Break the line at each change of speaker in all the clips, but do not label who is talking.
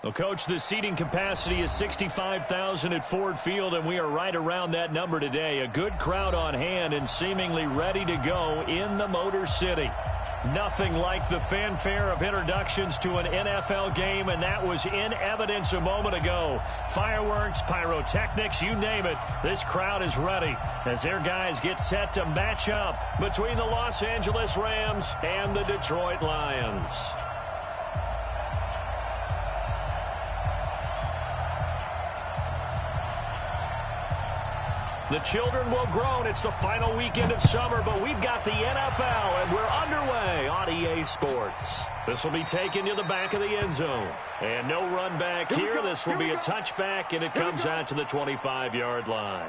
Well, Coach, the seating capacity is 65,000 at Ford Field, and we are right around that number today. A good crowd on hand and seemingly ready to go in the Motor City. Nothing like the fanfare of introductions to an NFL game, and that was in evidence a moment ago. Fireworks, pyrotechnics, you name it, this crowd is ready as their guys get set to match up between the Los Angeles Rams and the Detroit Lions. The children will groan. It's the final weekend of summer, but we've got the NFL, and we're underway on EA Sports. This will be taken to the back of the end zone. And no run back here. This will be a touchback, and it comes out to the 25-yard line.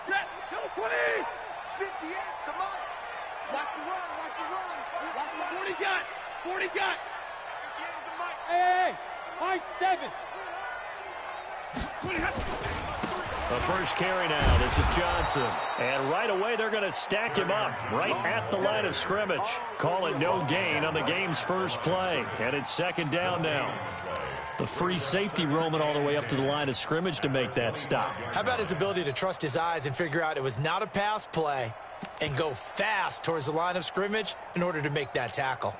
Set, go 20! 58, come on! Watch the run, watch the run! Watch the 40 got! 40 got! Hey, my 7!
The first carry now, this is Johnson. And right away, they're going to stack him up right at the line of scrimmage. Call it no gain on the game's first play. And it's second down now. The free safety roaming all the way up to the line of scrimmage to make that stop.
How about his ability to trust his eyes and figure out it was not a pass play and go fast towards the line of scrimmage in order to make that tackle.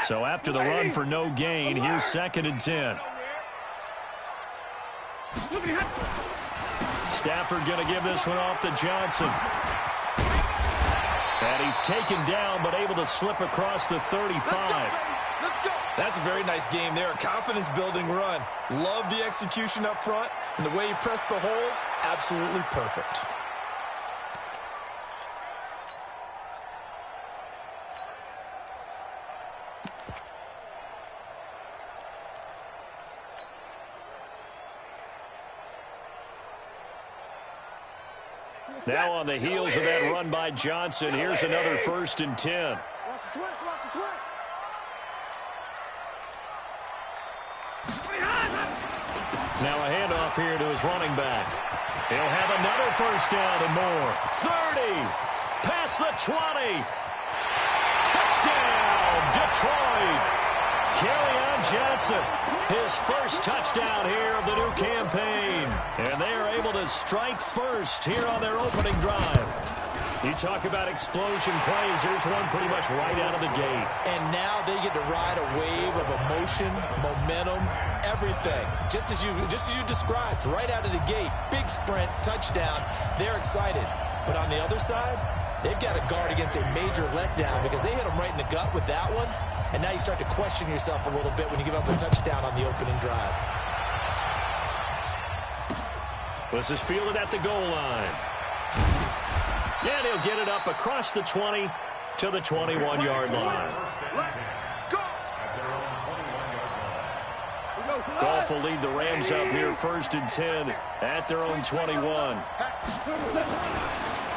So after the run for no gain, here's second and 10. Stafford going to give this one off to Johnson. And he's taken down, but able to slip across the 35.
That's a very nice game there. A confidence-building run. Love the execution up front. And the way he pressed the hole, absolutely perfect.
Now on the heels of that run by Johnson, here's another first and 10.
Watch the twist, watch the twist.
Now a handoff here to his running back. He'll have another first down and more. 30, past the 20. Touchdown, Detroit. Kerryon Johnson, his first touchdown here of the new campaign. And they are able to strike first here on their opening drive. You talk about explosion plays. Here's one pretty much right out of the gate.
And now they get to ride a wave of emotion, momentum, everything. Just as you described, right out of the gate. Big sprint, touchdown. They're excited. But on the other side, they've got to guard against a major letdown because they hit them right in the gut with that one. And now you start to question yourself a little bit when you give up a touchdown on the opening drive.
This is fielded at the goal line. And he'll get it up across the 20 to the 21-yard line. Goff will lead the Rams up here first and 10 at their own 21.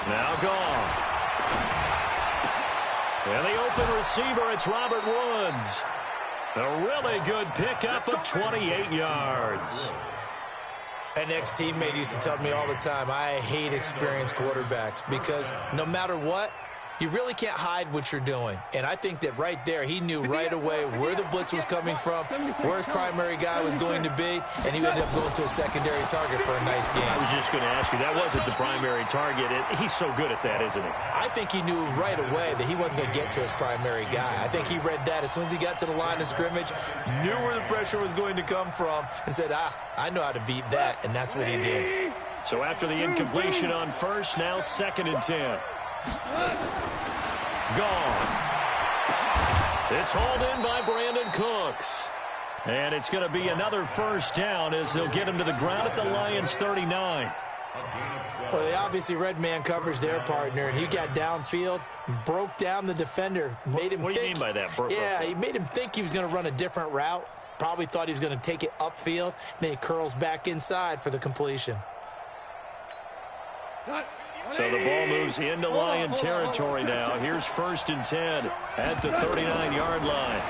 Now Goff. And the open receiver, it's Robert Woods. A really good pickup of 28 yards.
An ex-teammate used to tell me all the time, I hate experienced quarterbacks because no matter what, you really can't hide what you're doing. And I think that right there, he knew right away where the blitz was coming from, where his primary guy was going to be, and he ended up going to a secondary target for a nice game.
I was just going to ask you, that wasn't the primary target. He's so good at that, isn't he?
I think he knew right away that he wasn't going to get to his primary guy. I think he read that as soon as he got to the line of scrimmage, knew where the pressure was going to come from, and said, I know how to beat that, and that's what he did.
So after the incompletion on first, now second and 10. Gone. It's hauled in by Brandon Cooks. And it's going to be another first down as they'll get him to the ground at the Lions' 39.
Well, they obviously read man coverage their partner, and he got downfield, broke down the defender, made him
What do you
think,
mean by that?
he made him think he was going to run a different route. Probably thought he was going to take it upfield, and then he curls back inside for the completion.
So the ball moves into Lion territory now. Here's 1st and 10 at the 39-yard line.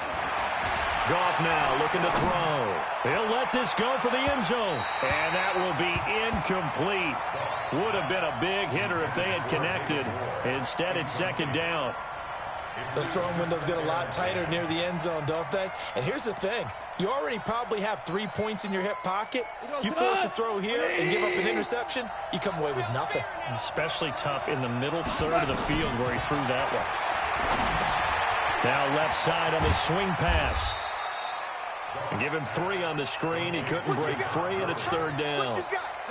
Goff now looking to throw. He'll let this go for the end zone. And that will be incomplete. Would have been a big hitter if they had connected. Instead, it's 2nd down.
Those throwing windows get a lot tighter near the end zone, don't they? And here's the thing. You already probably have 3 points in your hip pocket. You force a throw here and give up an interception, you come away with nothing.
Especially tough in the middle third of the field where he threw that one. Now left side on the swing pass. And give him 3 on the screen. He couldn't break free, and it's 3rd down.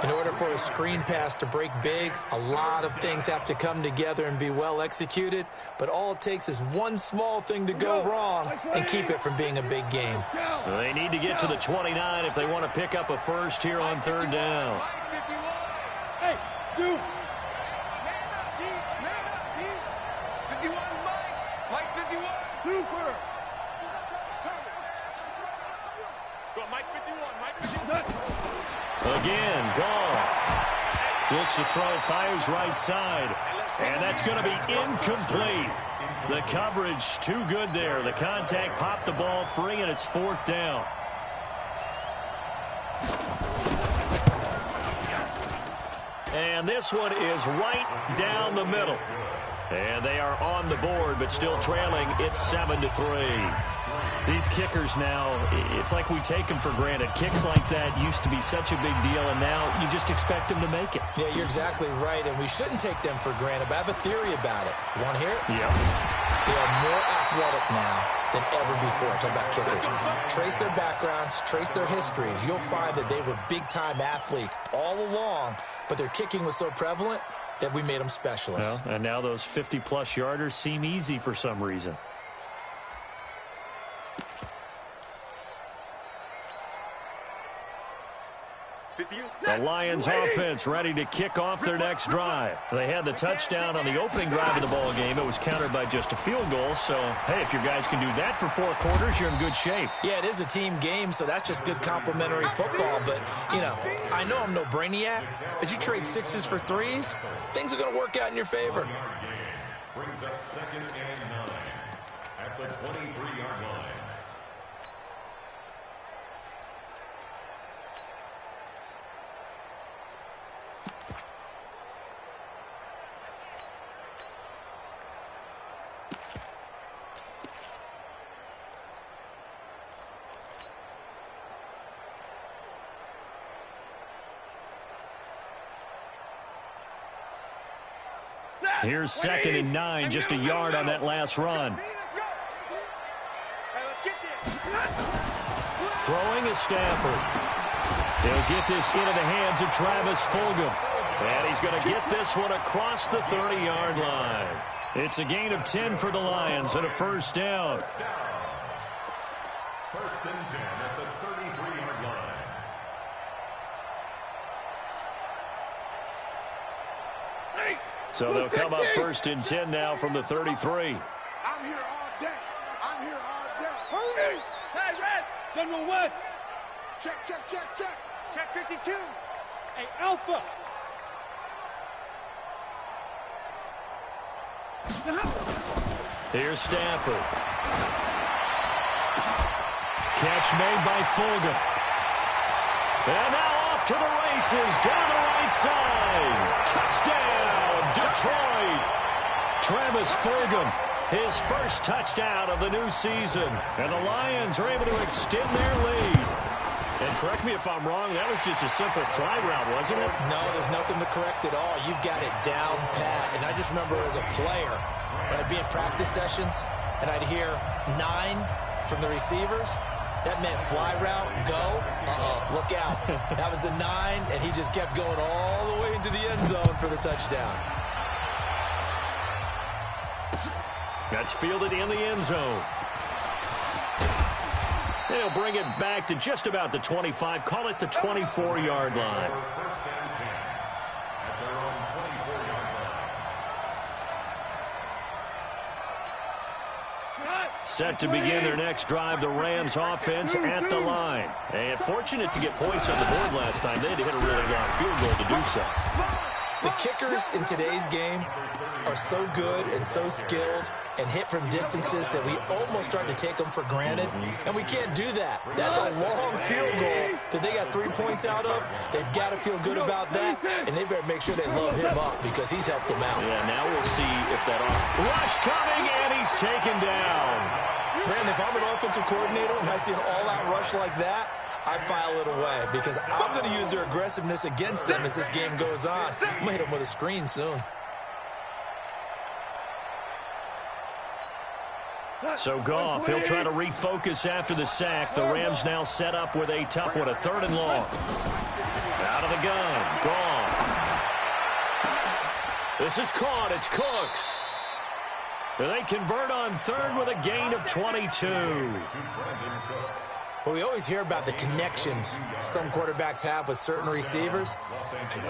In order for a screen pass to break big, a lot of things have to come together and be well executed, but all it takes is one small thing to go wrong and keep it from being a big game.
Well, they need to get to the 29 if they want to pick up a first here on 3rd down.
Hey, dude. Man up, D. Man up, D. 51, Mike. Mike 51. Super. Go, Mike 51. Mike 51.
Again, Goff looks to throw, fires right side, and that's going to be incomplete. The coverage too good there. The contact popped the ball free, and it's 4th down. And this one is right down the middle. And they are on the board, but still trailing. It's 7-3. These kickers now, it's like we take them for granted. Kicks like that used to be such a big deal, and now you just expect them to make it.
Yeah, you're exactly right, and we shouldn't take them for granted, but I have a theory about it. You want to hear it?
Yeah.
They are more athletic now than ever before. I'm talking about kickers. Trace their backgrounds, trace their histories. You'll find that they were big-time athletes all along, but their kicking was so prevalent that we made them specialists.
Well, and now those 50-plus yarders seem easy for some reason. The Lions offense ready to kick off their next drive. They had the touchdown on the opening drive of the ball game. It was countered by just a field goal. So, hey, if your guys can do that for 4 quarters, you're in good shape.
Yeah, it is a team game, so that's just good complimentary football. But, you know, I know I'm no brainiac, but you trade 6s for 3s, things are going to work out in your favor.
Brings up 2nd and 9 at the 23-yard line.
Here's 2nd and 9, just a yard on that last run. Throwing is Stafford. He'll get this into the hands of Travis Fulgham. And he's going to get this one across the 30-yard line. It's a gain of 10 for the Lions and a 1st down.
1st and 10 at the 33-yard line.
So they'll come up 1st and 10 now from the 33.
I'm here all day. I'm here all day. Hurry! Side red! General West! Check, check, check, check. Check 52. Hey, Alpha!
Here's Stafford. Catch made by Fulgham. And now off to the races down the right side. Touchdown, Detroit. Travis Fulgham, his first touchdown of the new season. And the Lions are able to extend their lead. And correct me if I'm wrong, that was just a simple fly route, wasn't it?
No, there's nothing to correct at all. You've got it down pat. And I just remember as a player, when I'd be in practice sessions and I'd hear 9 from the receivers, that meant fly route, go, look out. That was the 9, and he just kept going all the way into the end zone for the touchdown.
That's fielded in the end zone. They'll bring it back to just about the 25. Call it the 24-yard line. Set to begin their next drive, the Rams offense at the line. And fortunate to get points on the board last time. They had to hit a really long field goal to do so.
The kickers in today's game are so good and so skilled and hit from distances that we almost start to take them for granted, and we can't do that. That's a long field goal that they got 3 points out of. They've got to feel good about that, and they better make sure they love him up because he's helped them out.
Yeah, now we'll see if that rush coming, and he's taken down.
Brandon, if I'm an offensive coordinator and I see an all-out rush like that, I file it away because I'm going to use their aggressiveness against them as this game goes on. I'm going to hit them with a screen soon.
So Goff, he'll try to refocus after the sack. The Rams now set up with a tough one, a 3rd and long. Out of the gun, Goff. This is caught, it's Cooks. They convert on 3rd with a gain of 22.
Well, we always hear about the connections some quarterbacks have with certain receivers.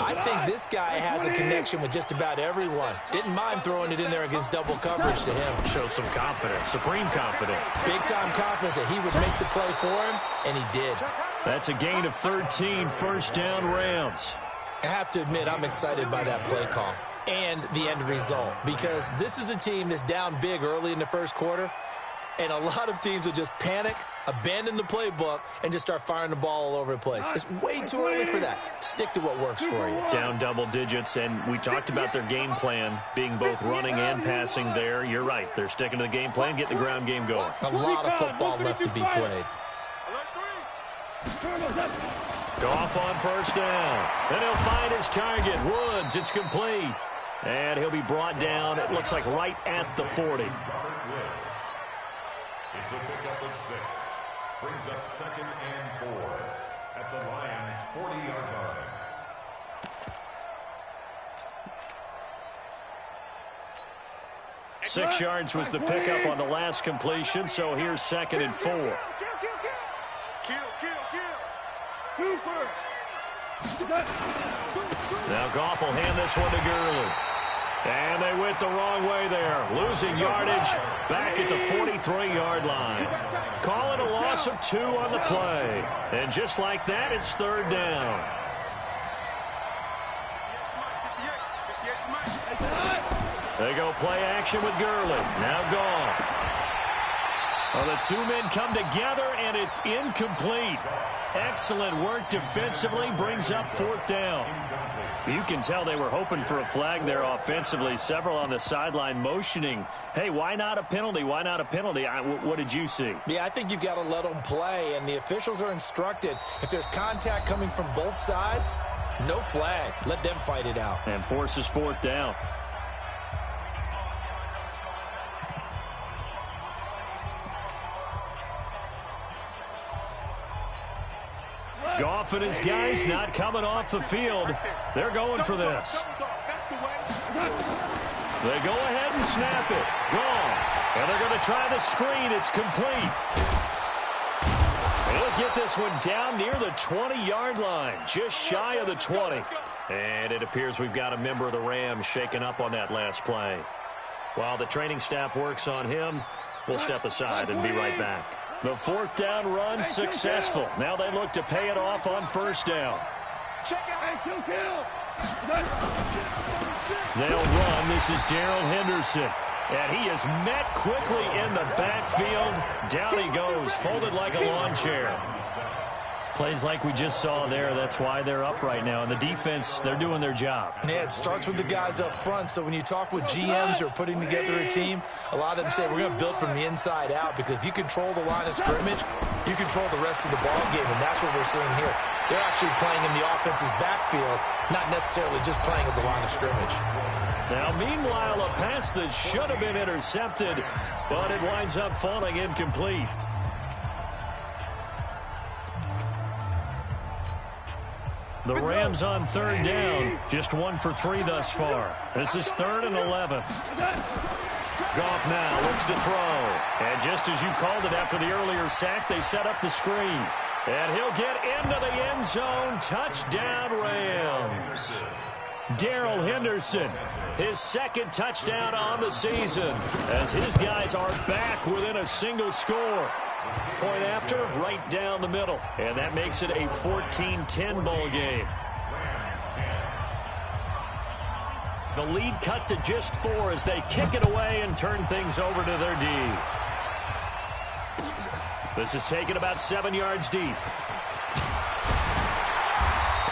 I think this guy has a connection with just about everyone. Didn't mind throwing it in there against double coverage to him.
Shows some confidence, supreme confidence.
Big-time confidence that he would make the play for him, and he did.
That's a gain of 13, 1st down Rams.
I have to admit, I'm excited by that play call and the end result because this is a team that's down big early in the 1st quarter, and a lot of teams will just panic, abandon the playbook, and just start firing the ball all over the place. It's way too early for that. Stick to what works for you.
Down double digits, and we talked about their game plan being both running and passing there. You're right. They're sticking to the game plan, getting the ground game going.
A lot of football left to be played.
Goff on 1st down. Then he'll find his target. Woods, it's complete. And he'll be brought down, it looks like right at the 40.
It's a pickup of 6. Brings up 2nd and 4 at the Lions' 40-yard line.
Six yards was the pickup on the last completion, so here's 2nd and 4. Now Goff will hand this one to Gurley. And they went the wrong way there. Losing yardage back at the 43-yard line. Call it a loss of 2 on the play. And just like that, it's 3rd down. They go play action with Gurley. Now Goff. Well, the 2 men come together, and it's incomplete. Excellent work defensively. Brings up 4th down. You can tell they were hoping for a flag there offensively. Several on the sideline motioning, hey, why not a penalty? Why not a penalty? What did you see?
Yeah, I think you've got to let them play, and the officials are instructed. If there's contact coming from both sides, no flag. Let them fight it out.
And forces 4th down. Goff and his guys not coming off the field. They're going for this. They go ahead and snap it. Goff. And they're going to try the screen. It's complete. He'll get this one down near the 20-yard line, just shy of the 20. And it appears we've got a member of the Rams shaken up on that last play. While the training staff works on him, we'll step aside and be right back. The 4th down run successful. Now they look to pay it off on 1st down. They'll run. This is Darrell Henderson. And he is met quickly in the backfield. Down he goes, folded like a lawn chair. Plays like we just saw there. That's why they're up right now. And the defense, they're doing their job.
Yeah, it starts with the guys up front. So when you talk with GMs who are putting together a team, a lot of them say we're going to build from the inside out, because if you control the line of scrimmage, you control the rest of the ball game, and that's what we're seeing here. They're actually playing in the offense's backfield, not necessarily just playing at the line of scrimmage.
Now, meanwhile, a pass that should have been intercepted, but it winds up falling incomplete. The Rams on 3rd down, just 1 for 3 thus far. This is 3rd and 11. Goff now looks to throw. And just as you called it after the earlier sack, they set up the screen. And he'll get into the end zone. Touchdown, Rams. Darrell Henderson, his second touchdown on the season, as his guys are back within a single score. Point after, right down the middle, and that makes it a 14-10 ball game. The lead cut to just 4 as they kick it away and turn things over to their D. This is taken about 7 yards deep.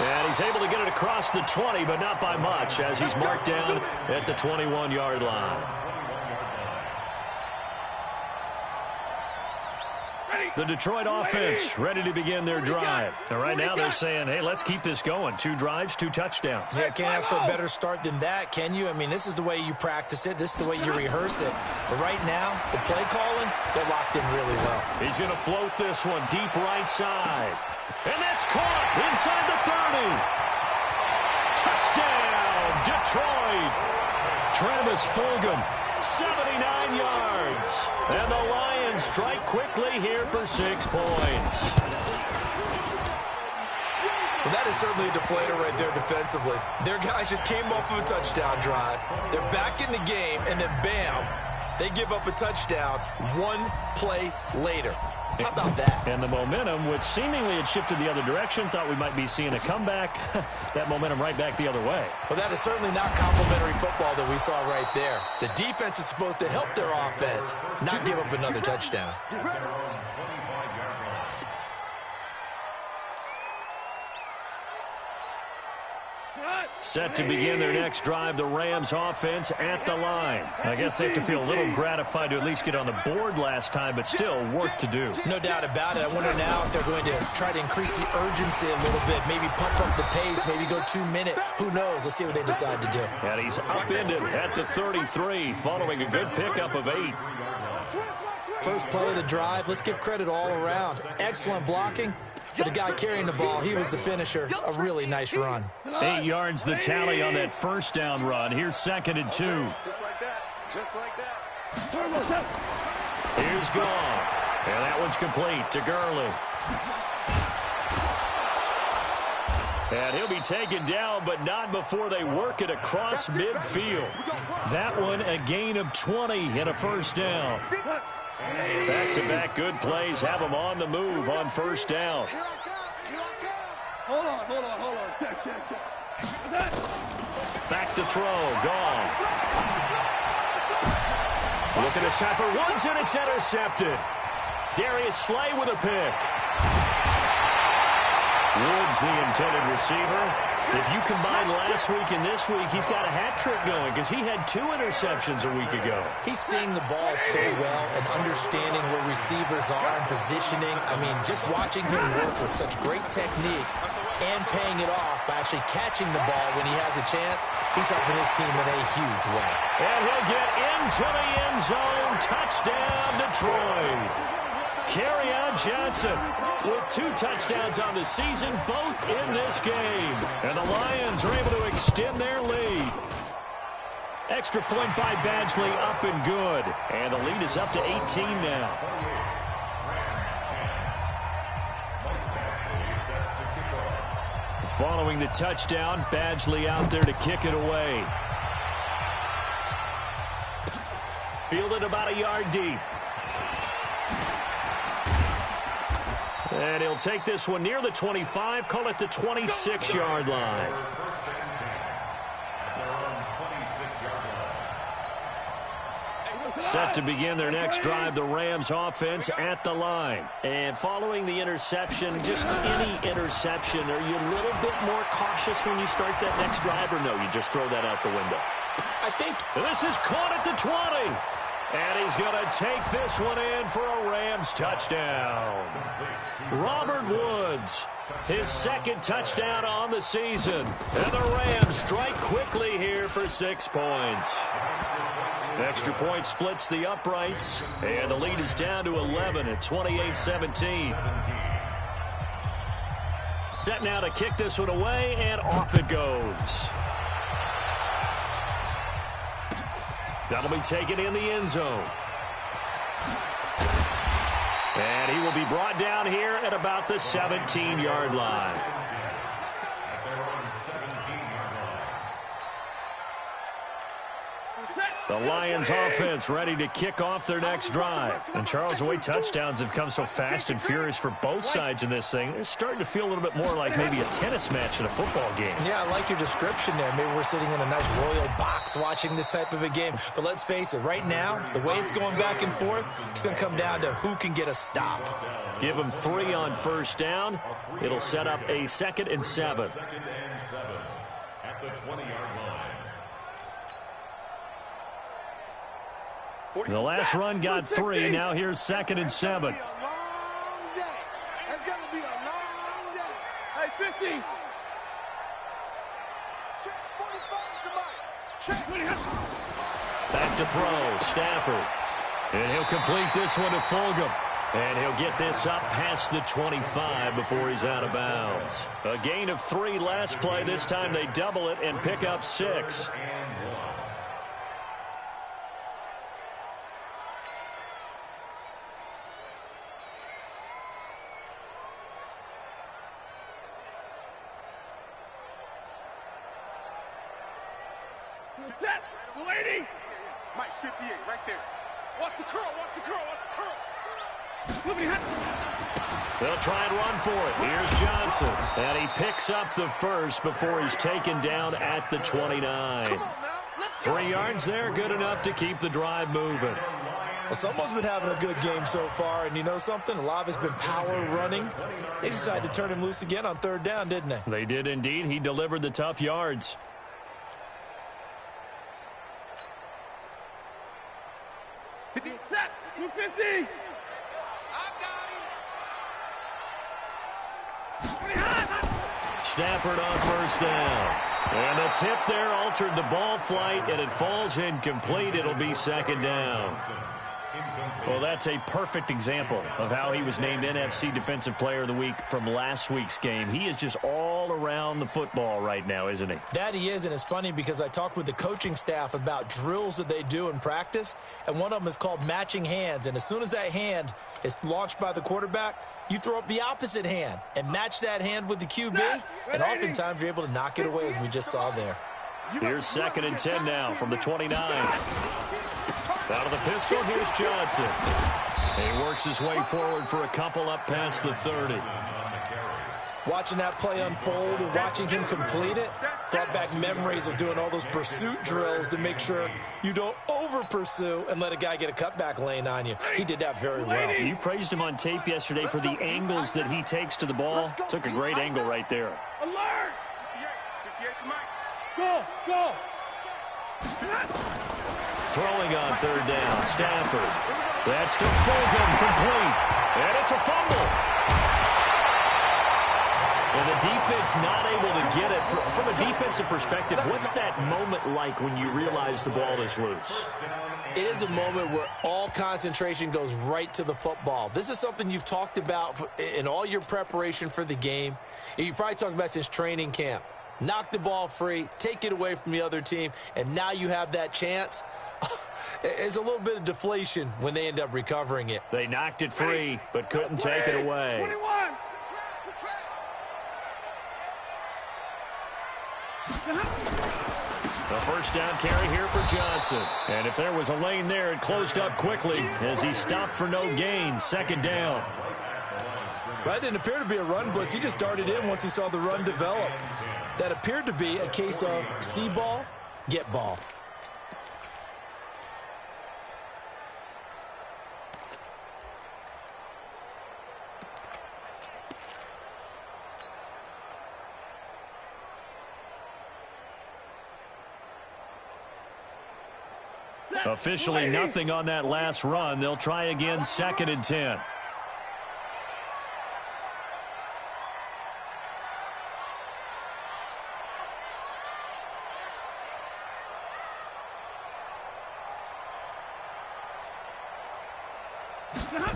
And he's able to get it across the 20, but not by much, as he's marked down at the 21-yard line. The Detroit offense ready to begin their drive. And right now they're saying, hey, let's keep this going. 2 drives, 2 touchdowns.
Yeah, can't ask for a better start than that, can you? I mean, this is the way you practice it. This is the way you rehearse it. But right now, the play calling, they're locked in really well.
He's going to float this one deep right side. And that's caught inside the 30. Touchdown, Detroit. Travis Fulgham, 79 yards. And the Lions strike quickly here for 6 points.
Well, that is certainly a deflator right there defensively. Their guys just came off of a touchdown drive. They're back in the game, and then bam, they give up a touchdown 1 play later. How about that?
And the momentum, which seemingly had shifted the other direction, thought we might be seeing a comeback. That momentum right back the other way.
Well, that is certainly not complimentary football that we saw right there. The defense is supposed to help their offense, not give up another touchdown.
Set to begin their next drive, the Rams offense at the line. I guess they have to feel a little gratified to at least get on the board last time, but still work to do.
No doubt about it. I wonder now if they're going to try to increase the urgency a little bit, maybe pump up the pace, maybe go 2-minute. Who knows? Let's see what they decide to do.
And he's upended at the 33, following a good pickup of 8.
First play of the drive. Let's give credit all around. Excellent blocking. But the guy carrying the ball, he was the finisher. A really nice run.
8 yards the tally on that first down run. Here's 2nd and 2.
Just like that. Just like that.
Here's Goff. And that one's complete to Gurley. And he'll be taken down, but not before they work it across midfield. That one a gain of 20 and a first down. Back-to-back good plays have them on the move on first down.
Hold on. Check.
Back to throw. Gone. Looking this time for Woods, and it's intercepted. Darius Slay with a pick. Woods, the intended receiver. If you combine last week and this week, he's got a hat trick going because he had 2 interceptions a week ago.
He's seeing the ball so well and understanding where receivers are and positioning. I mean, just watching him work with such great technique and paying it off by actually catching the ball when he has a chance, he's helping his team in a huge way.
And he'll get into the end zone. Touchdown, Detroit. Kerryon Johnson with 2 touchdowns on the season, both in this game. And the Lions are able to extend their lead. Extra point by Badgley, up and good. And the lead is up to 18 now. Following the touchdown, Badgley out there to kick it away. Fielded about a yard deep. And he'll take this one near the 25, call it the 26-yard line. Set to begin their next drive, the Rams offense at the line. And following the interception, just any interception, are you a little bit more cautious when you start that next drive, or no, you just throw that out the window?
I think
this is caught at the 20. And he's going to take this one in for a Rams touchdown. Robert Woods, his 2nd touchdown on the season. And the Rams strike quickly here for 6 points. Extra point splits the uprights. And the lead is down to 11 at 28-17. Set now to kick this one away, and off it goes. That'll be taken in the end zone. And he will be brought down here at about the 17-yard line. The Lions offense ready to kick off their next drive. And Charles, the way touchdowns have come so fast and furious for both sides in this thing, it's starting to feel a little bit more like maybe a tennis match in a football game.
Yeah, I like your description there. Maybe we're sitting in a nice royal box watching this type of a game. But let's face it, right now, the way it's going back and forth, it's going to come down to who can get a stop.
Give them 3 on first down. It'll set up a 2nd and 7.
Second and 7 at the 20-yard line.
The last run got 3. Now here's 2nd and 7.
It's gonna be a long day. Hey, 50. Check 45 to Mike. Check.
Back to throw. Stafford. And he'll complete this one to Fulgham. And he'll get this up past the 25 before he's out of bounds. A gain of 3 last play. This time they double it and pick up 6.
Set. 180. Mike, 58, right there. Watch the curl, watch the curl, watch the curl.
They'll try and run for it. Here's Johnson. And he picks up the first before he's taken down at the 29. 3 yards there, good enough to keep the drive moving.
Well, someone's been having a good game so far, and you know something? A lot of it's been power running. They decided to turn him loose again on 3rd down, didn't they?
They did indeed. He delivered the tough yards.
Set. 250. I got him.
Stafford on first down. And the tip there altered the ball flight, and it falls incomplete. It'll be 2nd down. Well, that's a perfect example of how he was named NFC Defensive Player of the Week from last week's game. He is just all around the football right now, isn't he?
That he is, and it's funny because I talked with the coaching staff about drills that they do in practice, and one of them is called matching hands. And as soon as that hand is launched by the quarterback, you throw up the opposite hand and match that hand with the QB, and oftentimes you're able to knock it away, as we just saw there.
Here's 2nd and 10 now from the 29. Out of the pistol, here's Johnson. He works his way forward for a couple up past the 30.
Watching that play unfold and watching him complete it brought back memories of doing all those pursuit drills to make sure you don't over-pursue and let a guy get a cutback lane on you. He did that very well.
You praised him on tape yesterday for the angles that he takes to the ball. Took a great angle right there.
Alert. 58 to Mike. Go, go.
Throwing on 3rd down, Stafford. That's to Fulgham, complete. And it's a fumble. And the defense not able to get it. From a defensive perspective, what's that moment like when you realize the ball is loose?
It is a moment where all concentration goes right to the football. This is something you've talked about in all your preparation for the game. And you've probably talked about since training camp. Knock the ball free, take it away from the other team, and now you have that chance. It's a little bit of deflation when they end up recovering it.
They knocked it free, but couldn't take it away.
21.
The first down carry here for Johnson. And if there was a lane there, it closed up quickly as he stopped for no gain. 2nd down.
That didn't appear to be a run blitz. He just darted in once he saw the run develop. That appeared to be a case of see ball, get ball.
Officially nothing on that last run. They'll try again 2nd and 10.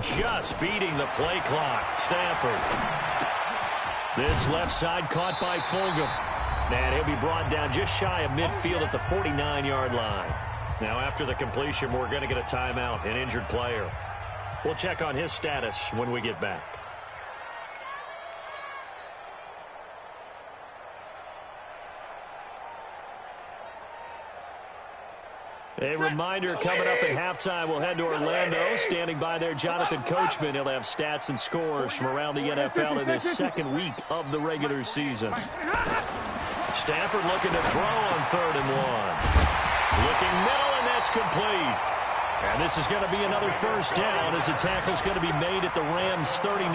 Just beating the play clock. Stafford. This left side caught by Fulgham. And he'll be brought down just shy of midfield at the 49-yard line. Now, after the completion, we're going to get a timeout, an injured player. We'll check on his status when we get back. A reminder coming up at halftime, we'll head to Orlando. Standing by there, Jonathan Coachman. He'll have stats and scores from around the NFL in this second week of the regular season. Stafford looking to throw on 3rd and 1. Looking middle, and that's complete. And this is going to be another first down as the tackle's going to be made at the Rams' 39.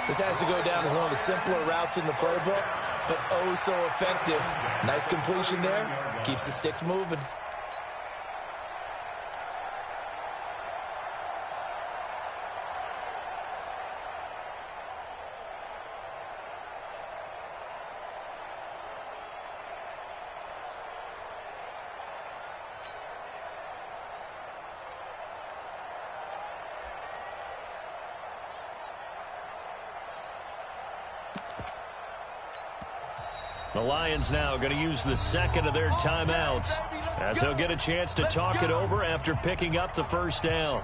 This has to go down as one of the simpler routes in the playbook, but oh so effective. Nice completion there. Keeps the sticks moving.
The Lions now going to use the second of their timeouts as they'll get a chance to talk it over after picking up the first down.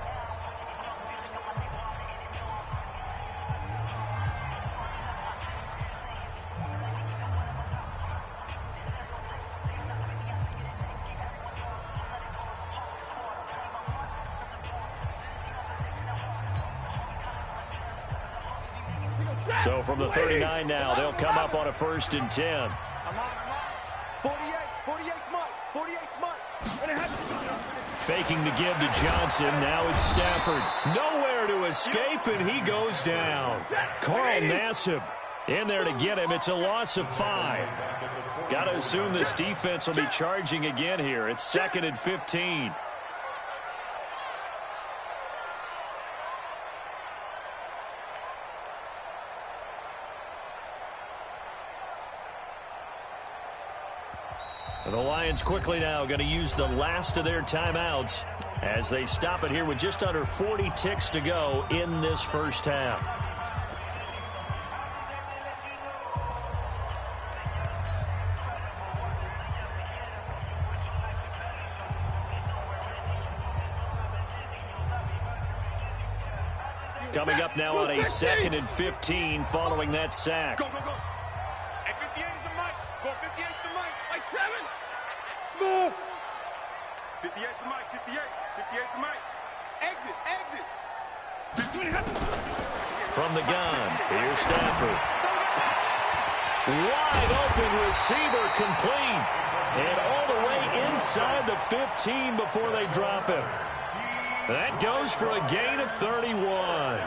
So from the 39 now, they'll come up on a 1st and 10.
48 Mike.
Faking the give to Johnson. Now it's Stafford. Nowhere to escape, and he goes down. Carl Nassib in there to get him. It's a loss of 5. Got to assume this defense will be charging again here. It's 2nd and 15. The Lions quickly now going to use the last of their timeouts as they stop it here with just under 40 ticks to go in this first half. Coming up now on a 2nd and 15 following that sack.
Go. At 58 is the Mike. Go 58 is the Mike. Mike 7. Smooth. 58 is the Mike. 58 is the Mike. Exit.
From the gun, here's Stafford. Wide open receiver complete. And all the way inside the 15 before they drop him. That goes for a gain of 31.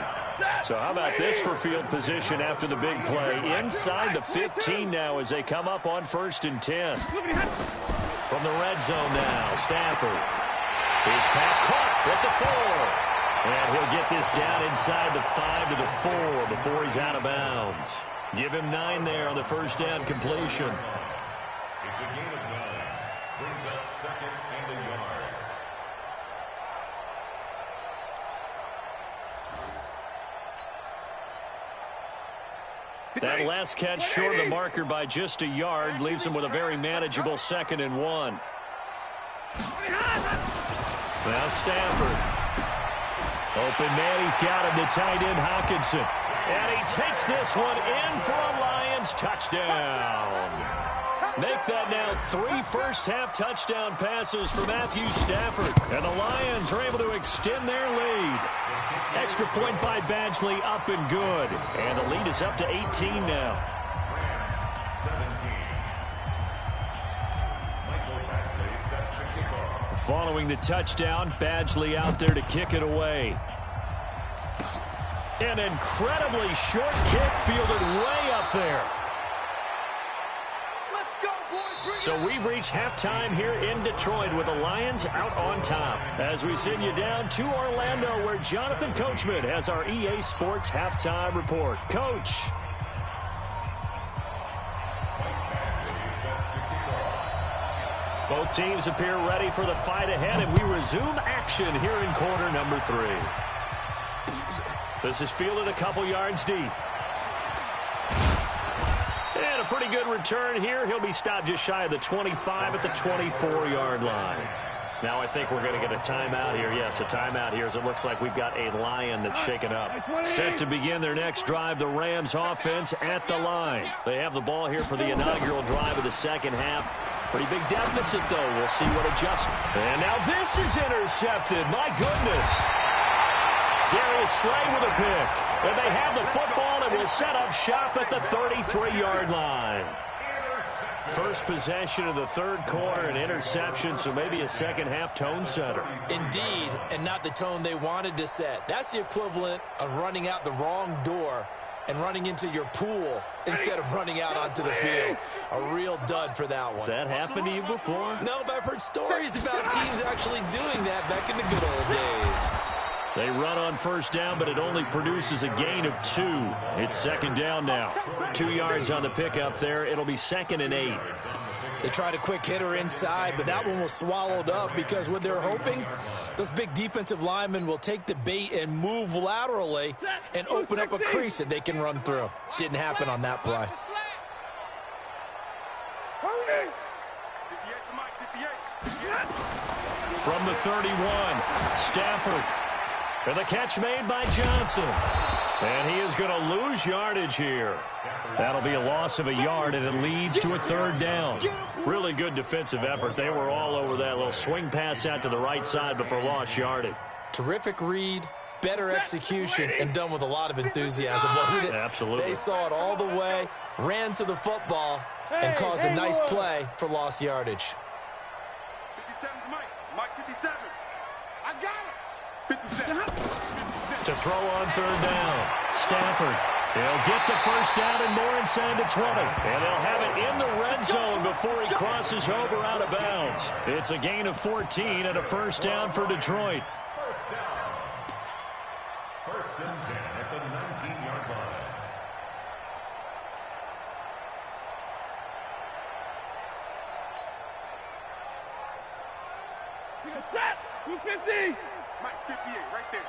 So how about this for field position after the big play? Inside the 15 now as they come up on 1st and 10. From the red zone now, Stafford. His pass caught at the 4. And he'll get this down inside the 5 to the 4 before he's out of bounds. Give him 9 there on the first down completion.
It's a gain of 9. Brings up 2nd and a yard.
That last catch short of the marker by just a yard leaves him with a very manageable 2nd and 1. Now Stafford. Open man, he's got him, the tight end Hawkinson. And he takes this one in for a Lions touchdown. Make that now 3 first-half touchdown passes for Matthew Stafford. And the Lions are able to extend their lead. Extra point by Badgley, up and good. And the lead is up to 18 now.
Rams 17. Michael Badgley set to kick off.
Following the touchdown, Badgley out there to kick it away. An incredibly short kick fielded way up there. So we've reached halftime here in Detroit with the Lions out on top. As we send you down to Orlando where Jonathan Coachman has our EA Sports halftime report. Coach. Both teams appear ready for the fight ahead, and we resume action here in quarter number 3. This is fielded a couple yards deep. And a pretty good return here. He'll be stopped just shy of the 25 at the 24-yard line. Now I think we're going to get a timeout here. Yes, a timeout here as it looks like we've got a Lion that's shaken up. Set to begin their next drive, the Rams offense at the line. They have the ball here for the inaugural drive of the second half. Pretty big deficit, though. We'll see what adjustment. And now this is intercepted. My goodness. Darius Slay with a pick. And they have the football and will set up shop at the 33-yard line. First possession of the third quarter, an interception, so maybe a second-half tone setter.
Indeed, and not the tone they wanted to set. That's the equivalent of running out the wrong door and running into your pool instead of running out onto the field. A real dud for that one.
Has that happened to you before?
No, but I've heard stories about teams actually doing that back in the good old days.
They run on first down, but it only produces a gain of 2. It's second down now. 2 yards on the pickup there. It'll be 2nd and 8.
They tried a quick hitter inside, but that one was swallowed up because what they're hoping, those big defensive linemen will take the bait and move laterally and open up a crease that they can run through. Didn't happen on that play.
From the 31, Stafford. And the catch made by Johnson. And he is going to lose yardage here. That'll be a loss of a yard, and it leads to a third down. Really good defensive effort. They were all over that little swing pass out to the right side before lost yardage.
Terrific read, better execution, and done with a lot of enthusiasm, wasn't it?
Absolutely.
They saw it all the way, ran to the football, and caused a nice play for lost yardage.
57's Mike. Mike 57. I got it. 57.
To throw on third down. Stafford. He'll get the first down and more inside the 20. And they'll have it in the red zone before he crosses over out of bounds. It's a gain of 14 and a first down for Detroit.
First and 10 at the 19-yard line.
Set. 250. Mike 58, right there.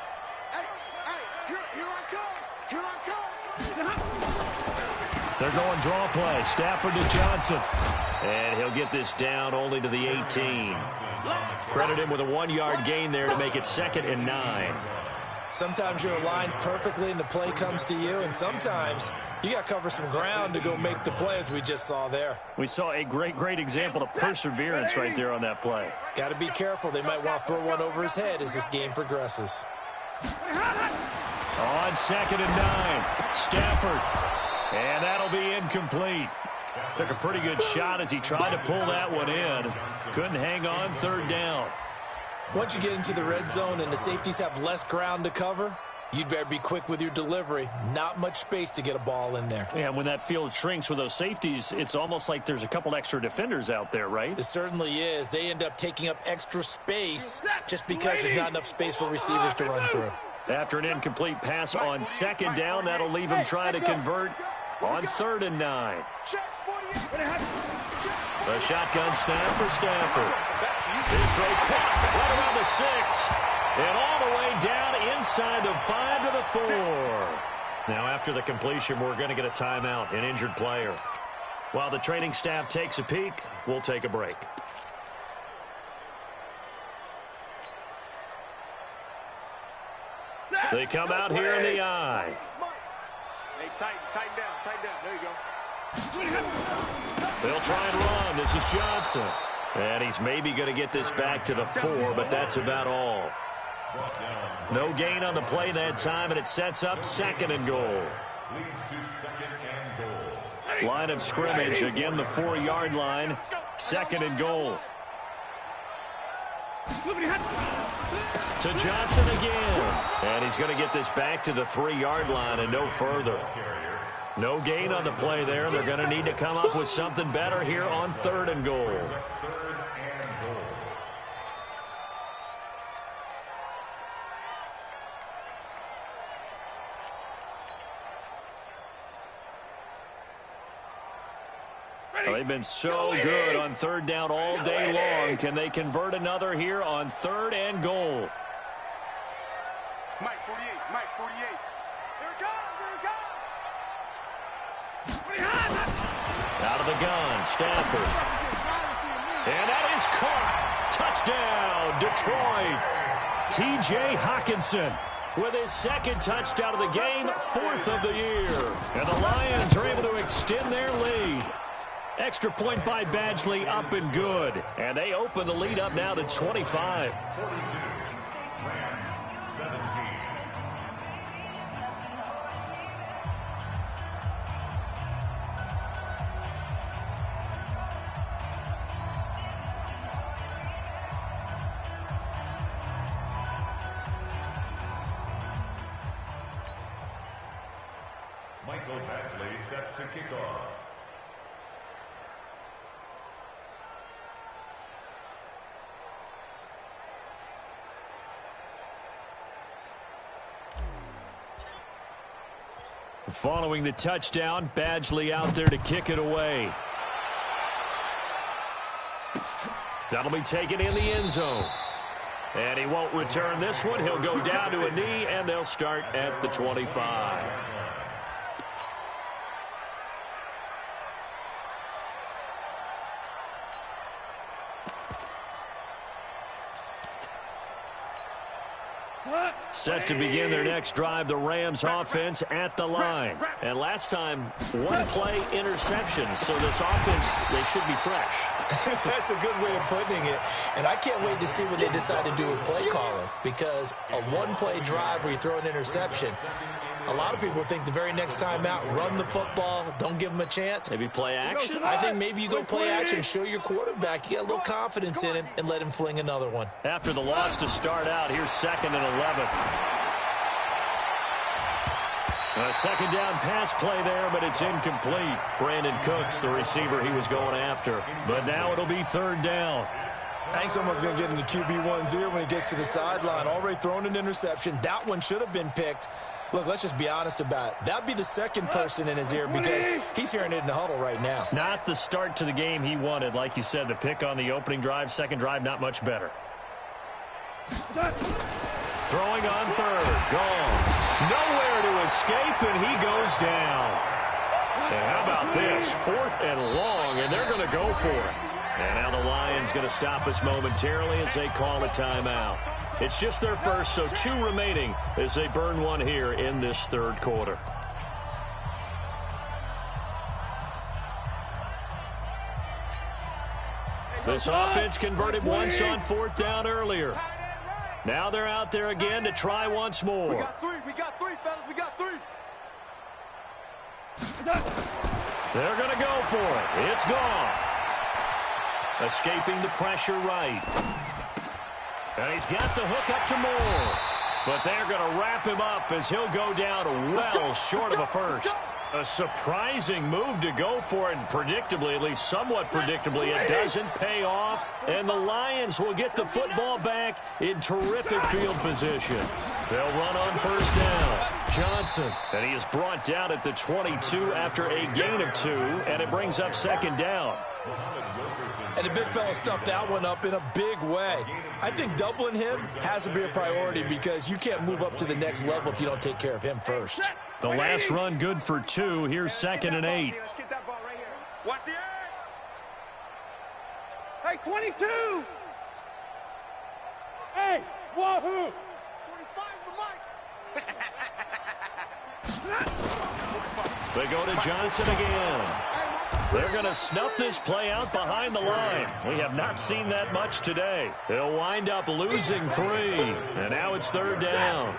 Hey, here I come. Here I come.
They're going draw play. Stafford to Johnson. And he'll get this down only to the 18. Credit him with a 1-yard gain there to make it 2nd and 9.
Sometimes you're aligned perfectly and the play comes to you, and sometimes you got to cover some ground to go make the play, as we just saw there.
We saw a great example of perseverance right there on that play.
Got to be careful. They might want to throw one over his head as this game progresses.
On 2nd and 9, Stafford. And that'll be incomplete. Took a pretty good shot as he tried to pull that one in. Couldn't hang on third down.
Once you get into the red zone and the safeties have less ground to cover, you'd better be quick with your delivery. Not much space to get a ball in there.
Yeah, when that field shrinks with those safeties, it's almost like there's a couple extra defenders out there, right?
It certainly is. They end up taking up extra space just because there's not enough space for receivers to run through.
After an incomplete pass on 2nd down, that'll leave him trying to convert on 3rd and 9. The shotgun snap for Stafford. This throw caught right around the 6. And all the way down inside the 5 to the 4. Now after the completion, we're going to get a timeout, an injured player. While the training staff takes a peek, we'll take a break. They come out here in the eye.
Hey, tighten down. There you go.
They'll try and run. This is Johnson. And he's maybe going to get this back to the 4, but that's about all. No gain on the play that time, and it sets up 2nd and goal.
Leads to 2nd and goal.
Line of scrimmage, again the 4-yard line. 2nd and goal. To Johnson again. And he's going to get this back to the 3-yard line and no further. No gain on the play there. They're going to need to come up with something better here on 3rd and goal. They've been so good on 3rd down all day long. Can they convert another here on 3rd and goal?
Mike 48. Here it comes.
Out of the gun, Stafford. And that is caught. Touchdown, Detroit. T.J. Hockenson with his 2nd touchdown of the game, 4th of the year. And the Lions are able to extend their lead. Extra point by Badgley, up and good. And they open the lead up now to 25.
42. Rams 17. Michael Badgley set to kick off.
Following the touchdown, Badgley out there to kick it away. That'll be taken in the end zone. And he won't return this one. He'll go down to a knee, and they'll start at the 25. Set to begin their next drive, the Rams offense at the line. And last time, one play interception. So this offense, they should be fresh.
That's a good way of putting it. And I can't wait to see what they decide to do with play calling, because a one-play drive where you throw an interception, a lot of people think the very next time out, run the football, don't give them a chance.
Maybe play action?
I think maybe you go play action, show your quarterback, you get a little confidence in him, and let him fling another one.
After the loss to start out, here's 2nd and 11. A second down pass play there, but it's incomplete. Brandon Cooks, the receiver he was going after. But now it'll be 3rd down.
I think someone's going to get into QB1's ear when he gets to the sideline. Already thrown an interception. That one should have been picked. Look, let's just be honest about it. That'd be the second person in his ear, because he's hearing it in the huddle right now.
Not the start to the game he wanted. Like you said, the pick on the opening drive, second drive, not much better. Throwing on 3rd. Gone. Nowhere to escape, and he goes down. And how about this? 4th and long, and they're going to go for it. And now the Lions going to stop us momentarily as they call a timeout. It's just their first, so 2 remaining as they burn one here in this 3rd quarter. This offense converted once on 4th down earlier. Now they're out there again to try once more.
We got 3, fellas, we got 3.
They're going to go for it. It's gone. Escaping the pressure right. And he's got the hook up to Moore. But they're going to wrap him up as he'll go down well short of a first. A surprising move to go for it, and predictably, at least somewhat predictably, it doesn't pay off. And the Lions will get the football back in terrific field position. They'll run on 1st down. Johnson, and he is brought down at the 22 after a gain of 2, and it brings up 2nd down.
And the big fella stuffed that one up in a big way. I think doubling him has to be a priority, because you can't move up to the next level if you don't take care of him first.
The last run good for 2. Here's 2nd and 8.
Let's get that ball right here. Watch the edge. Hey, 22. Hey, wahoo. 45's the mic.
They go to Johnson again. They're going to snuff this play out behind the line. We have not seen that much today. They'll wind up losing 3. And now it's 3rd down.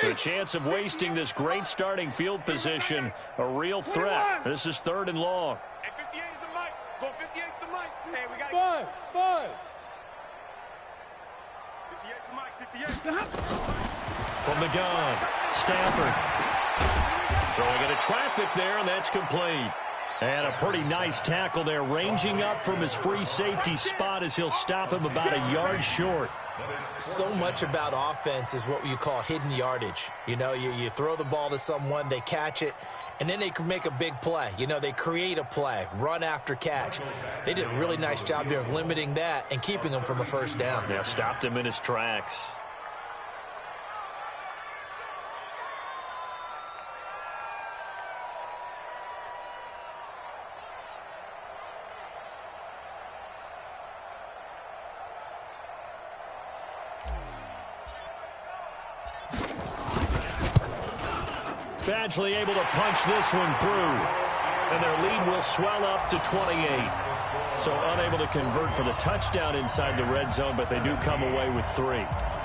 The chance of wasting this great starting field position, a real threat. This is 3rd and long.
Hey, 58 is the mic. Go 58's the mic. Hey, we got Buzz. 58's the mic. 58.
From the gun, Stafford. Throwing into traffic there, and that's complete. And a pretty nice tackle there, ranging up from his free safety spot as he'll stop him about a yard short.
So much about offense is what you call hidden yardage. You know, you throw the ball to someone, they catch it, and then they can make a big play. You know, they create a play, run after catch. They did a really nice job there of limiting that and keeping him from a 1st down.
Yeah, stopped him in his tracks. Badgley able to punch this one through. And their lead will swell up to 28. So unable to convert for the touchdown inside the red zone, but they do come away with 3.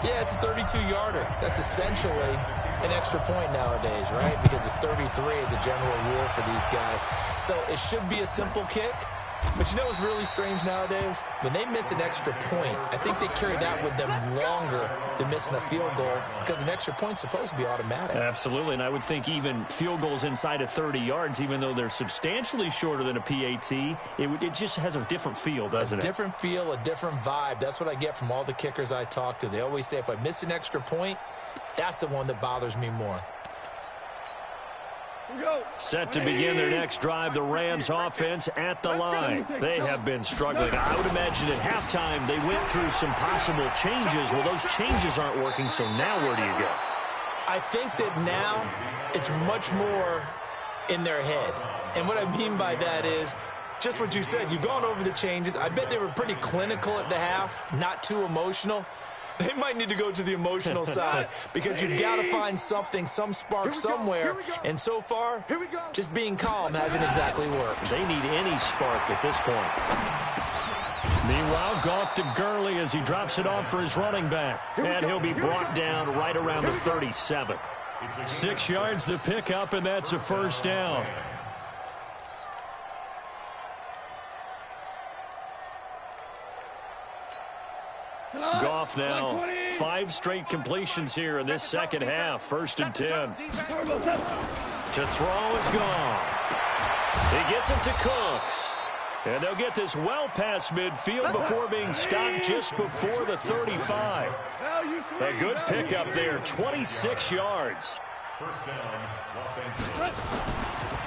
Yeah, it's a 32-yarder. That's essentially an extra point nowadays, right? Because it's 33 as a general rule for these guys. So it should be a simple kick. But you know what's really strange nowadays? When they miss an extra point, I think they carry that with them longer than missing a field goal because an extra point's supposed to be automatic.
Absolutely, and I would think even field goals inside of 30 yards, even though they're substantially shorter than a PAT, it just has a different feel, doesn't it?
A different feel, a different vibe. That's what I get from all the kickers I talk to. They always say if I miss an extra point, that's the one that bothers me more.
Set to begin their next drive, the Rams offense at the line. They have been struggling. I would imagine at halftime they went through some possible changes. Well, those changes aren't working, so now where do you go?
I think that now it's much more in their head. And what I mean by that is just what you said. You've gone over the changes. I bet they were pretty clinical at the half, not too emotional. They might need to go to the emotional side because you've got to find something, some spark somewhere. And so far, just being calm hasn't exactly worked.
They need any spark at this point. Meanwhile, Goff to Gurley as he drops it off for his running back. And he'll be brought down right around the 37. 6 yards the pickup, and that's a first down. Goff now 5 straight completions here in this second half. 1st and 10. To throw is Goff. He gets it to Cooks. And they'll get this well past midfield before being stopped just before the 35. A good pickup there, 26 yards.
First down, Los Angeles.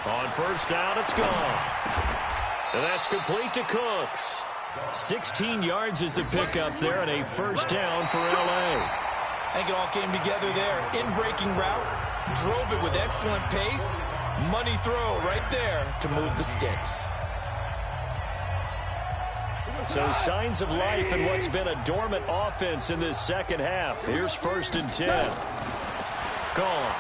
On first down, it's Goff. And that's complete to Cooks. 16 yards is the pickup there, and a first down for L.A.
I think it all came together there. In-breaking route, drove it with excellent pace. Money throw right there to move the sticks.
So signs of life in what's been a dormant offense in this second half. Here's 1st and 10. Gone.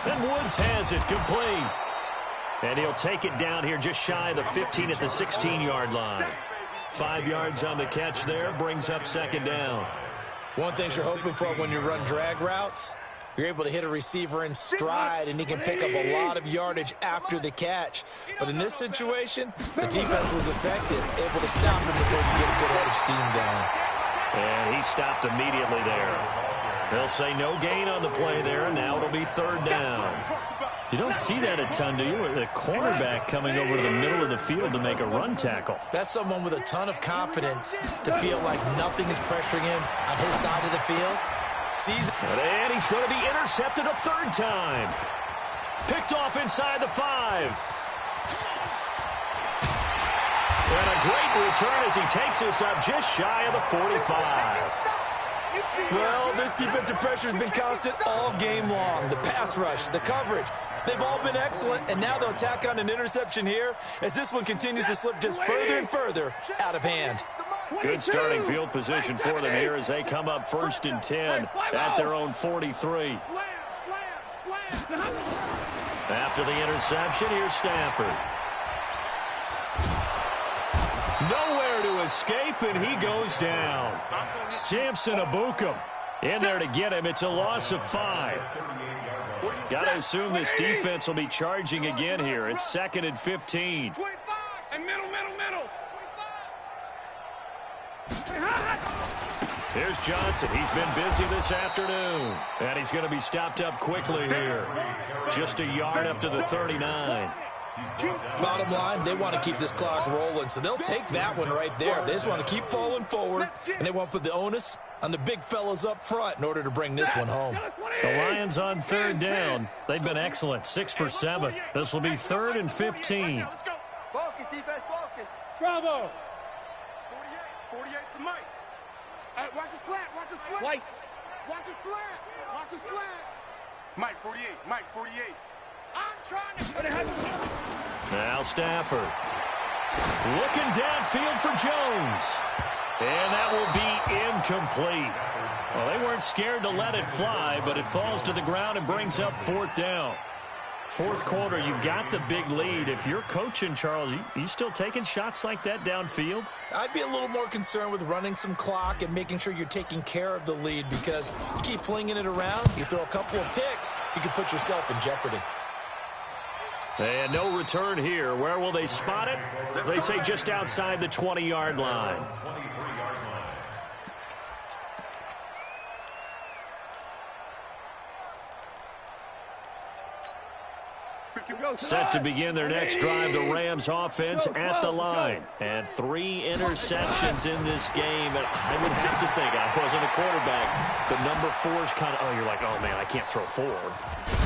And Woods has it complete. And he'll take it down here just shy of the 15 at the 16-yard line. 5 yards on the catch there, brings up 2nd down.
One thing you're hoping for when you run drag routes, you're able to hit a receiver in stride, and he can pick up a lot of yardage after the catch. But in this situation, the defense was effective, able to stop him before he could get a good head of steam going.
And he stopped immediately there. They'll say no gain on the play there, and now it'll be 3rd down. You don't see that a ton, do you? The cornerback coming over to the middle of the field to make a run tackle.
That's someone with a ton of confidence to feel like nothing is pressuring him on his side of the field.
And he's going to be intercepted a 3rd time. Picked off inside the 5. And a great return as he takes this up just shy of the 45.
Well, this defensive pressure has been constant all game long. The pass rush, the coverage, they've all been excellent, and now they'll tack on an interception here as this one continues to slip just further and further out of hand.
Good starting field position for them here as they come up 1st and 10 at their own 43. After the interception, here's Stafford. Nowhere to escape, and he goes down. Samson Abukum in there to get him. It's a loss of 5. Got to assume this defense will be charging again here. It's 2nd and 15.
And middle.
Here's Johnson. He's been busy this afternoon. And he's going to be stopped up quickly here. Just a yard up to the 39.
Bottom line, they want to keep this clock rolling, so they'll take that one right there. They just want to keep falling forward, and they want to put the onus on the big fellas up front in order to bring this one home.
The Lions on 3rd down. They've been excellent, 6 for 7. This will be 3rd and 15.
Focus, defense, focus. Bravo. 48 for Mike. Watch his flat. Watch his flat. Mike, 48. I'm trying to put it.
Now Stafford. Looking downfield for Jones. And that will be incomplete. Well, they weren't scared to let it fly, but it falls to the ground and brings up 4th down. Fourth quarter, you've got the big lead. If you're coaching, Charles, you still taking shots like that downfield?
I'd be a little more concerned with running some clock and making sure you're taking care of the lead, because you keep flinging it around, you throw a couple of picks, you can put yourself in jeopardy.
And no return here. Where will they spot it? They say just outside the 20-yard line. Set to begin their next drive, the Rams offense at the line. And 3 interceptions in this game. And I would have to think, I wasn't a quarterback, but number 4 is kind of, you're like, oh, man, I can't throw 4.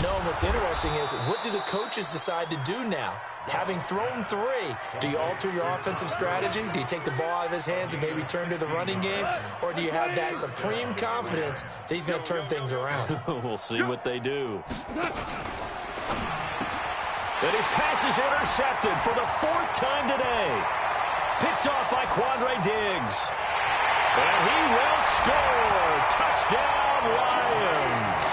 No, what's interesting is, what do the coaches decide to do now? Having thrown 3, do you alter your offensive strategy? Do you take the ball out of his hands and maybe turn to the running game? Or do you have that supreme confidence that he's going to turn things around?
We'll see what they do. And his pass is intercepted for the 4th time today. Picked off by Quandre Diggs. And he will score. Touchdown, Lions.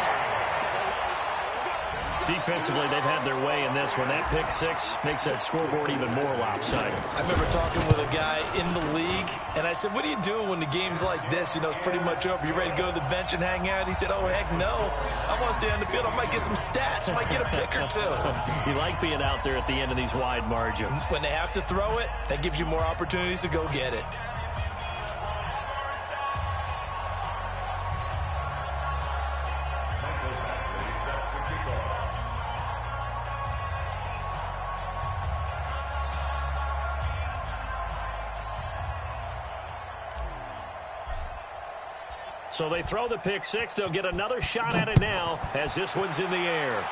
Defensively, they've had their way in this one. That pick 6 makes that scoreboard even more lopsided.
I remember talking with a guy in the league, and I said, what do you do when the game's like this? You know, it's pretty much over. You ready to go to the bench and hang out? He said, oh, heck no. I want to stay on the field. I might get some stats. I might get a pick or 2.
You like being out there at the end of these wide margins.
When they have to throw it, that gives you more opportunities to go get it.
So they throw the pick 6. They'll get another shot at it now as this one's in the air.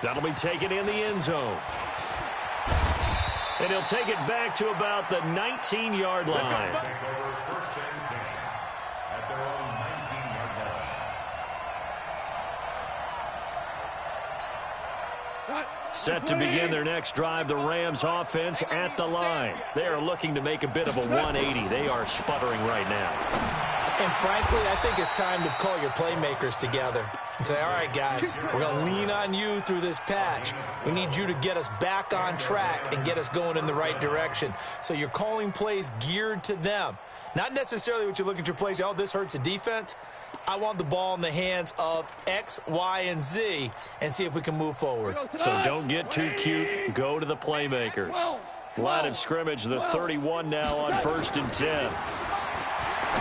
That'll be taken in the end zone. And he'll take it back to about the 19-yard line. Set to begin their next drive, the Rams offense at the line. They are looking to make a bit of a 180. They are sputtering right now.
And frankly, I think it's time to call your playmakers together and say, all right, guys, we're going to lean on you through this patch. We need you to get us back on track and get us going in the right direction. So you're calling plays geared to them. Not necessarily what you look at your plays, oh, this hurts the defense. I want the ball in the hands of X, Y, and Z and see if we can move forward.
So don't get too cute. Go to the playmakers. Line of scrimmage, the 31 now on 1st and 10.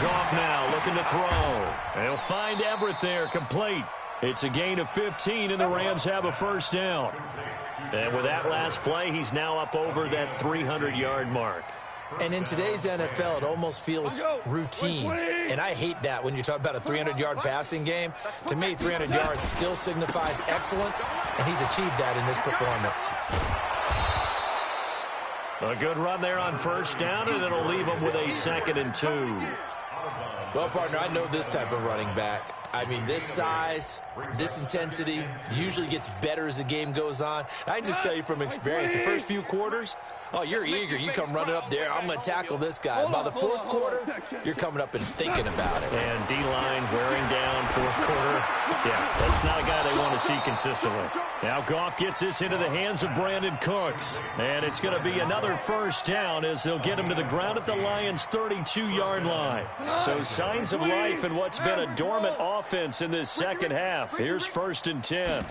Goff now looking to throw. They'll find Everett there, complete. It's a gain of 15, and the Rams have a first down. And with that last play, he's now up over that 300-yard mark.
And in today's NFL, it almost feels routine. And I hate that when you talk about a 300-yard passing game. To me, 300 yards still signifies excellence, and he's achieved that in this performance.
A good run there on first down, and it'll leave him with a 2nd and 2.
Well, partner, I know this type of running back. I mean, this size, this intensity usually gets better as the game goes on. I can just tell you from experience, the first few quarters, oh, you're eager. You come running up there. I'm going to tackle this guy. By the 4th quarter, you're coming up and thinking about it.
And D-line wearing down 4th quarter. Yeah, that's not a guy they want to see consistently. Now Goff gets this into the hands of Brandon Cooks. And it's going to be another first down as they'll get him to the ground at the Lions' 32-yard line. So signs of life in what's been a dormant offense in this second half. Here's 1st and 10.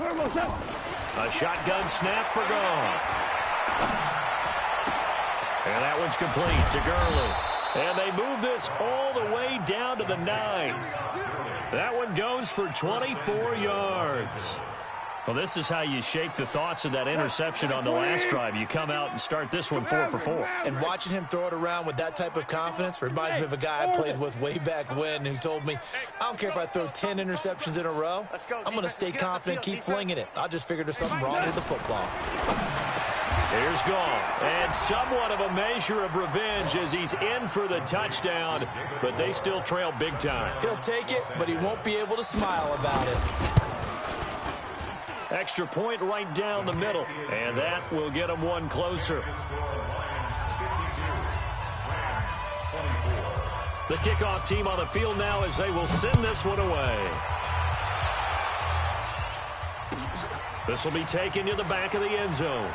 A shotgun snap for Goff. And that one's complete to Gurley. And they move this all the way down to the 9. That one goes for 24 yards. Well, this is how you shake the thoughts of that interception on the last drive. You come out and start this one 4 for 4.
And watching him throw it around with that type of confidence reminds me of a guy I played with way back when who told me, I don't care if I throw 10 interceptions in a row. I'm going to stay confident, keep flinging it. I just figured there's something wrong with the football.
Here's Goff, and somewhat of a measure of revenge as he's in for the touchdown, but they still trail big time.
He'll take it, but he won't be able to smile about it.
Extra point right down the middle, and that will get him one closer. The kickoff team on the field now as they will send this one away. This will be taken to the back of the end zone.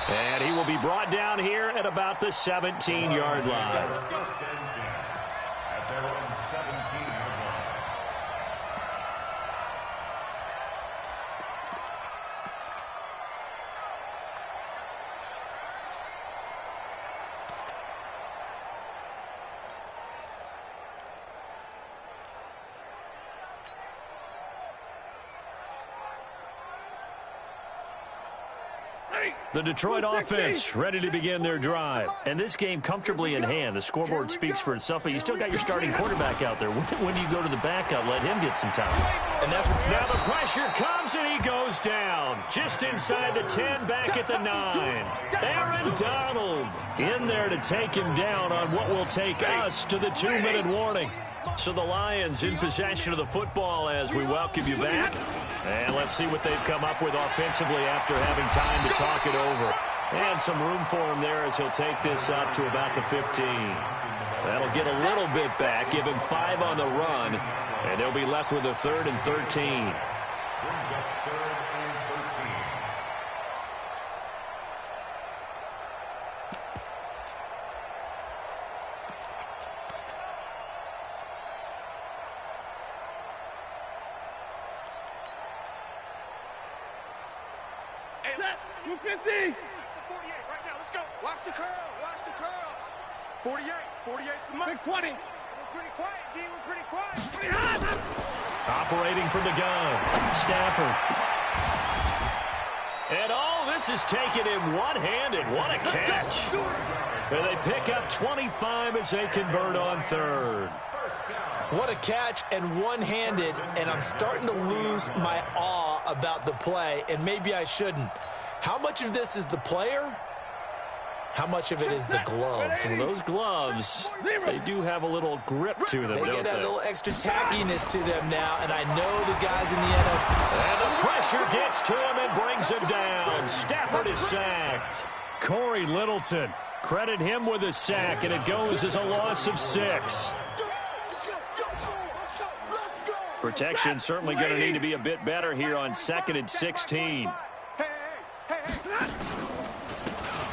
And he will be brought down here at about the 17-yard line.
First and 10 at their own 17-yard line.
The Detroit offense ready to begin their drive. And this game comfortably in hand. The scoreboard speaks for itself, but you still got your starting quarterback out there. When do you go to the backup? Let him get some time.
And that's what
now the pressure comes, and he goes down. Just inside the 10, back at the 9. Aaron Donald in there to take him down on what will take us to the 2-minute warning. So the Lions in possession of the football as we welcome you back. And let's see what they've come up with offensively after having time to talk it over. And some room for him there as he'll take this up to about the 15. That'll get a little bit back, give him 5 on the run, and they'll be left with a 3rd and 13.
Brings up 3rd and 13.
Hey, set. 250. 48 right now. Let's go. Watch the curl. Watch the curls. 48. 48's the mark. 20. We're pretty quiet, D. We're pretty quiet. Pretty hot.
Operating from the gun, Stafford. And all this is taken in one-handed. What a catch. And they pick up 25 as they convert on 3rd.
What a catch and one-handed, and I'm starting to lose my awe about the play, and maybe I shouldn't. How much of this is the player? How much of it is the glove?
Well, those gloves, they do have a little grip to them,
They
don't
get that
they?
little extra tackiness to them now, and I know the guys in the NFL.
And the pressure gets to him and brings him down. Stafford is sacked. Corey Littleton, credit him with a sack, and it goes as a loss of 6. Protection certainly going to need to be a bit better here on 2nd and 16.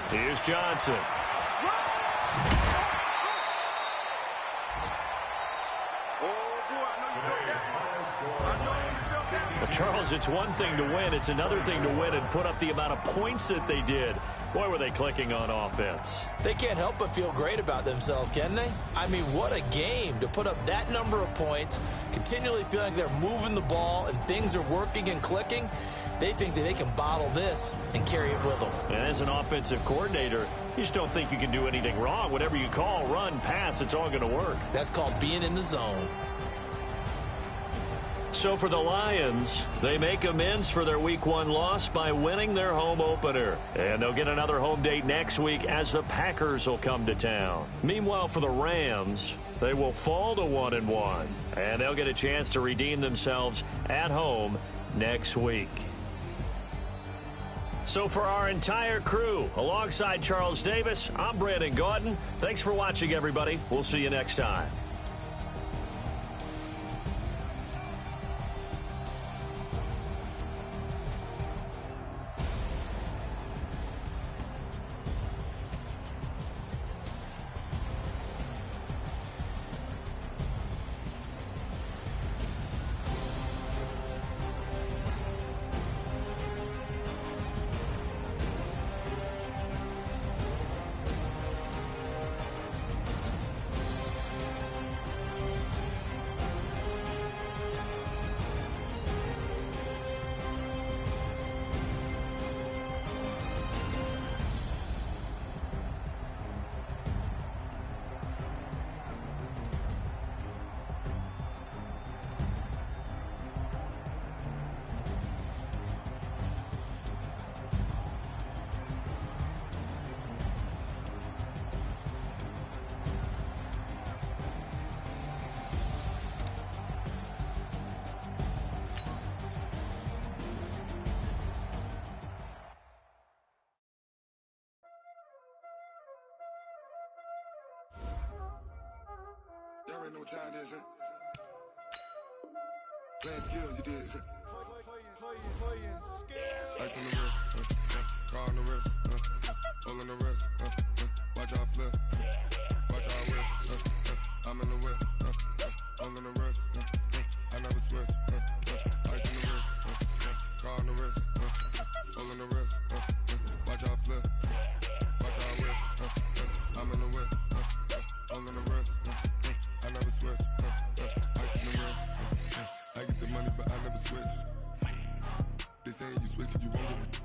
Here's Johnson. Well, Charles, it's one thing to win. It's another thing to win and put up the amount of points that they did. Boy, were they clicking on offense.
They can't help but feel great about themselves, can they? I mean, what a game to put up that number of points, continually feeling they're moving the ball and things are working and clicking. They think that they can bottle this and carry it with them.
And as an offensive coordinator, you just don't think you can do anything wrong. Whatever you call, run, pass, it's all going to work.
That's called being in the zone.
So for the Lions, they make amends for their Week 1 loss by winning their home opener. And they'll get another home date next week as the Packers will come to town. Meanwhile, for the Rams, they will fall to 1-1. And they'll get a chance to redeem themselves at home next week. So for our entire crew, alongside Charles Davis, I'm Brandon Gaudin. Thanks for watching, everybody. We'll see you next time.
Y'all already know what time it is, huh? Playing skills, you did.
playing skill.
Ice on the wrist, car on the wrist, all on the wrist, watch how I flip, watch how I whip, I'm in the whip, all on the wrist, I never switch, ice on the wrist, car on the wrist, all on the wrist, watch how I flip, watch how I whip, I'm in the whip, all on the wrist, I never switch, ice on the wrist, I get the money but I never switch. They saying you switch 'cause you won't get it.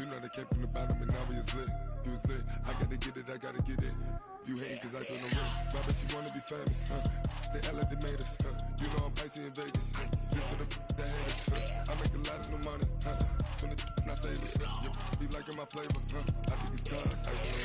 You know they came from the bottom and now we is lit. You was lit, I gotta get it, I gotta get it. You hating 'cause ice on the wrist. Why bet you wanna be famous, They act like they made us, You know I'm icy in Vegas, This for the that hate us, I make a lot of new money, When the not saving, You be liking my flavor, I think it's cause ice on the